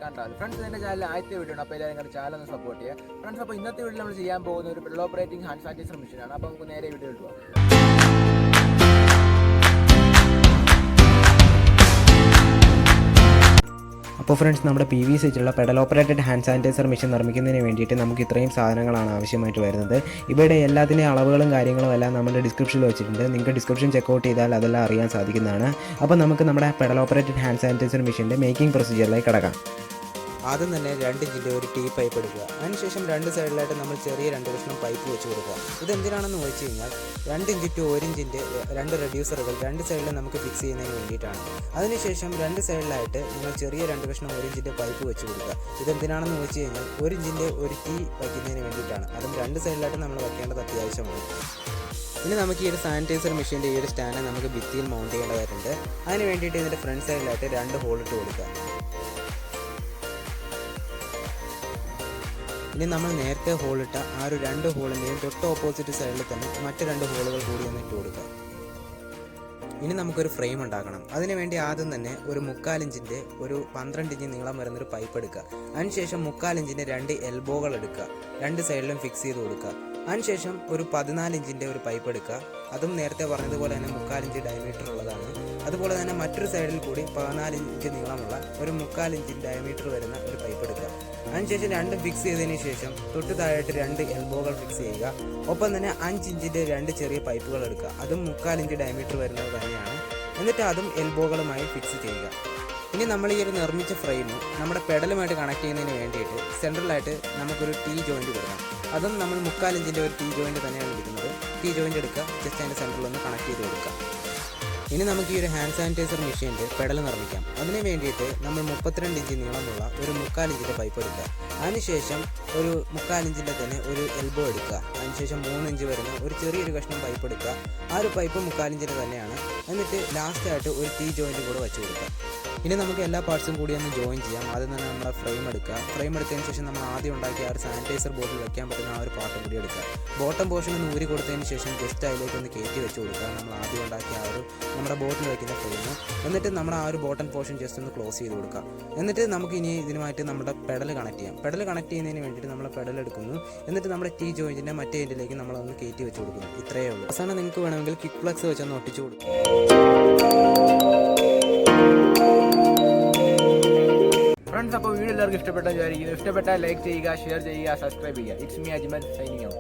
കണ്ടാൽ ഫ്രണ്ട്സ് എൻ്റെ ചാനൽ ആദ്യത്തെ വീഡിയോ ആണ്. അപ്പോൾ എല്ലാവരും നിങ്ങളുടെ ചാനൽ ഒന്ന് സപ്പോർട്ട് ചെയ്യുക ഫ്രണ്ട്സ്. അപ്പോൾ ഇന്നത്തെ വീഡിയോ നമ്മൾ ചെയ്യാൻ പോകുന്ന ഒരു പെഡൽ ഓപ്പറേറ്റിംഗ് ഹാൻഡ് സാനിറ്റൈസർ മെഷീനാണ്. അപ്പോൾ നമുക്ക് നേരെ വീഡിയോ ഇടുക. അപ്പോൾ ഫ്രണ്ട്സ്, നമ്മുടെ PVC വെച്ചുള്ള pedal operated hand sanitiser machine നിർമ്മിക്കുന്നതിന് വേണ്ടിയിട്ട് നമുക്ക് ഇത്രയും സാധനങ്ങളാണ് ആവശ്യമായിട്ട് വരുന്നത്. ഇവിടെ എല്ലാത്തിൻ്റെ അളവുകളും കാര്യങ്ങളും എല്ലാം നമ്മുടെ ഡിസ്ക്രിപ്ഷനിൽ വെച്ചിട്ടുണ്ട്. നിങ്ങൾക്ക് ഡിസ്ക്രിപ്ഷൻ ചെക്കൗട്ട് ചെയ്താൽ അതെല്ലാം അറിയാൻ സാധിക്കുന്നതാണ്. അപ്പോൾ നമുക്ക് നമ്മുടെ പെഡൽ ഓപ്പറേറ്റഡ് ഹാൻഡ് സാനിറ്റൈസർ മെഷീൻ്റെ മേക്കിംഗ് പ്രൊസീജിയറിലേക്ക് കടക്കാം. ആദ്യം തന്നെ 2 ഇഞ്ചിൻ്റെ ഒരു ടീ പൈപ്പ് എടുക്കുക. അതിനുശേഷം 2 സൈഡിലായിട്ട് നമ്മൾ ചെറിയ 2 കഷ്ണം പൈപ്പ് വെച്ച് കൊടുക്കുക. ഇതെന്തിനാണെന്ന് ചോദിച്ചു കഴിഞ്ഞാൽ 2 ഇഞ്ച് ടു 1 ഇഞ്ചിൻ്റെ 2 റെഡ്യൂസറുകൾ 2 സൈഡിൽ നമുക്ക് ഫിക്സ് ചെയ്യുന്നതിന് വേണ്ടിയിട്ടാണ്. അതിനുശേഷം 2 സൈഡിലായിട്ട് നിങ്ങൾ ചെറിയ 2 കഷ്ണം 1 ഇഞ്ചിൻ്റെ പൈപ്പ് വെച്ച് കൊടുക്കുക. ഇതെന്തിനാണെന്ന് ചോദിച്ചു കഴിഞ്ഞാൽ 1 ഇഞ്ചിൻ്റെ ഒരു ടീ വയ്ക്കുന്നതിന് വേണ്ടിയിട്ടാണ്. അതും 2 സൈഡിലായിട്ട് നമ്മൾ വയ്ക്കേണ്ടത് അത്യാവശ്യമാണ്. ഇനി നമുക്ക് ഈ ഒരു സാനിറ്റൈസർ മെഷീൻ്റെ ഈ ഒരു സ്റ്റാൻഡ് നമുക്ക് ഭിത്തിയിൽ മൗണ്ട് ചെയ്യേണ്ടതായിട്ടുണ്ട്. അതിന് വേണ്ടിയിട്ട് ഇതിൻ്റെ ഫ്രണ്ട് സൈഡിലായിട്ട് 2 ഹോൾ ഇട്ട് കൊടുക്കുക. ഇനി നമ്മൾ നേരത്തെ ഹോളിട്ട ആ ഒരു 2 ഹോളിൻ്റെയും തൊട്ട് ഓപ്പോസിറ്റ് സൈഡിൽ തന്നെ മറ്റ് 2 ഹോളുകൾ കൂടി ഒന്ന് ഇട്ട് കൊടുക്കുക. ഇനി നമുക്കൊരു ഫ്രെയിം ഉണ്ടാക്കണം. അതിനുവേണ്ടി ആദ്യം തന്നെ ഒരു 3/4 ഇഞ്ചിൻ്റെ ഒരു 12 ഇഞ്ച് നീളം വരുന്നൊരു പൈപ്പ് എടുക്കുക. അതിനുശേഷം 3/4 ഇഞ്ചിൻ്റെ 2 എൽബോകൾ എടുക്കുക. 2 സൈഡിലും ഫിക്സ് ചെയ്ത് കൊടുക്കുക. അതിനുശേഷം ഒരു 14 ഇഞ്ചിൻ്റെ ഒരു പൈപ്പ് എടുക്കുക. അതും നേരത്തെ പറഞ്ഞതുപോലെ തന്നെ 3/4 ഇഞ്ച് ഡയമീറ്റർ ഉള്ളതാണ്. അതുപോലെ തന്നെ മറ്റൊരു സൈഡിൽ കൂടി 14 ഇഞ്ച് നീളമുള്ള ഒരു 3/4 ഇഞ്ച് ഡയമീറ്റർ വരുന്ന ഒരു പൈപ്പ് എടുക്കുക. അതിനുശേഷം 2 ഫിക്സ് ചെയ്തതിന് ശേഷം തൊട്ട് താഴെയായിട്ട് 2 എൽബോകൾ ഫിക്സ് ചെയ്യുക. ഒപ്പം തന്നെ 5 ഇഞ്ചിൻ്റെ 2 ചെറിയ പൈപ്പുകൾ എടുക്കുക. അതും 3/4 ഇഞ്ച് ഡയമീറ്റർ വരുന്നത് തന്നെയാണ്. എന്നിട്ട് അതും എൽബോകളുമായി ഫിക്സ് ചെയ്യുക. ഇനി നമ്മൾ ഈ ഒരു നിർമ്മിച്ച ഫ്രെയിം നമ്മുടെ പെഡലുമായിട്ട് കണക്ട് ചെയ്യുന്നതിന് വേണ്ടിയിട്ട് സെൻട്രലായിട്ട് നമുക്കൊരു ടീ ജോയിൻറ്റ് കൊടുക്കണം. അതും നമ്മൾ 3/4 ഇഞ്ചിൻ്റെ ഒരു ടീ ജോയിൻറ്റ് തന്നെയാണ് എടുക്കുന്നത്. ടീ ജോയിൻറ്റ് എടുക്കുക, ജസ്റ്റ് അതിൻ്റെ സെൻറ്ററിലൊന്ന് കണക്ട് ചെയ്ത് കൊടുക്കുക. ഇനി നമുക്ക് ഈ ഒരു ഹാൻഡ് സാനിറ്റൈസർ മെഷീൻ്റെ പെഡൽ നിർമ്മിക്കാം. അതിന് വേണ്ടിയിട്ട് നമ്മൾ 32 ഇഞ്ച് നീളമുള്ള ഒരു 3/4 ഇഞ്ചിൻ്റെ പൈപ്പ് എടുക്കുക. അതിനുശേഷം ഒരു 3/4 ഇഞ്ചിൻ്റെ തന്നെ ഒരു എൽബോ എടുക്കുക. അതിനുശേഷം 3 ഇഞ്ച് വരുന്ന ഒരു ചെറിയൊരു കഷ്ണം പൈപ്പ് എടുക്കുക. ആ ഒരു പൈപ്പ് 3/4 ഇഞ്ചിൻ്റെ തന്നെയാണ്. എന്നിട്ട് ലാസ്റ്റായിട്ട് ഒരു ടീ ജോയിൻറ്റ് കൂടെ വെച്ച് കൊടുക്കുക. ഇനി നമുക്ക് എല്ലാ പാർട്സും കൂടി ഒന്ന് ജോയിൻ ചെയ്യാം. ആദ്യം തന്നെ നമ്മുടെ ഫ്രെയിം എടുക്കുക. ഫ്രെയിം എടുത്തതിന് ശേഷം നമ്മൾ ആദ്യം ഉണ്ടാക്കിയ ആ ഒരു സാനിറ്റൈസർ ബോട്ടിൽ വെക്കാൻ പറ്റുന്ന ആ ഒരു പാർട്ടും കൂടി എടുക്കുക. ബോട്ടം പോർഷൻ ഒന്ന് ഊരി കൊടുത്തതിന് ശേഷം ജസ്റ്റ് അതിലേക്ക് ഒന്ന് കയറ്റി വെച്ച് കൊടുക്കുക. നമ്മൾ ആദ്യം ഉണ്ടാക്കിയ ആ ഒരു നമ്മുടെ ബോട്ടിൽ വയ്ക്കുന്ന ഫ്രെയിം. എന്നിട്ട് നമ്മുടെ ആ ഒരു ബോട്ടം പോർഷൻ ജസ്റ്റ് ഒന്ന് ക്ലോസ് ചെയ്ത് കൊടുക്കുക. എന്നിട്ട് നമുക്ക് ഇനി ഇതിനുമായിട്ട് നമ്മുടെ പെഡൽ കണക്ട് ചെയ്യാം. പെഡൽ കണക്ട് ചെയ്യുന്നതിന് വേണ്ടിയിട്ട് നമ്മൾ പെഡൽ എടുക്കുന്നു. എന്നിട്ട് നമ്മുടെ ടീ ജോയിൻറ്റിൻ്റെ മറ്റേ എൻഡിലേക്ക് നമ്മളൊന്ന് കയറ്റി വെച്ച് കൊടുക്കുന്നു. ഇത്രയേ ഉള്ളൂ. അവസാനം നിങ്ങൾക്ക് വേണമെങ്കിൽ കിക്ക് ഫ്ലക്സ് വെച്ചൊന്ന് ഒട്ടിച്ച് കൊടുക്കും. ഫ്രണ്ട്സ്, അപ്പോൾ വീഡിയോ എല്ലാവർക്കും ഇഷ്ടപ്പെട്ടെന്ന് വിചാരിക്കുന്നു. ഇഷ്ടപ്പെട്ടാൽ ലൈക്ക് ചെയ്യുക, ഷെയർ ചെയ്യുക, സബ്സ്ക്രൈബ് ചെയ്യുക. It's me Ajmal signing out.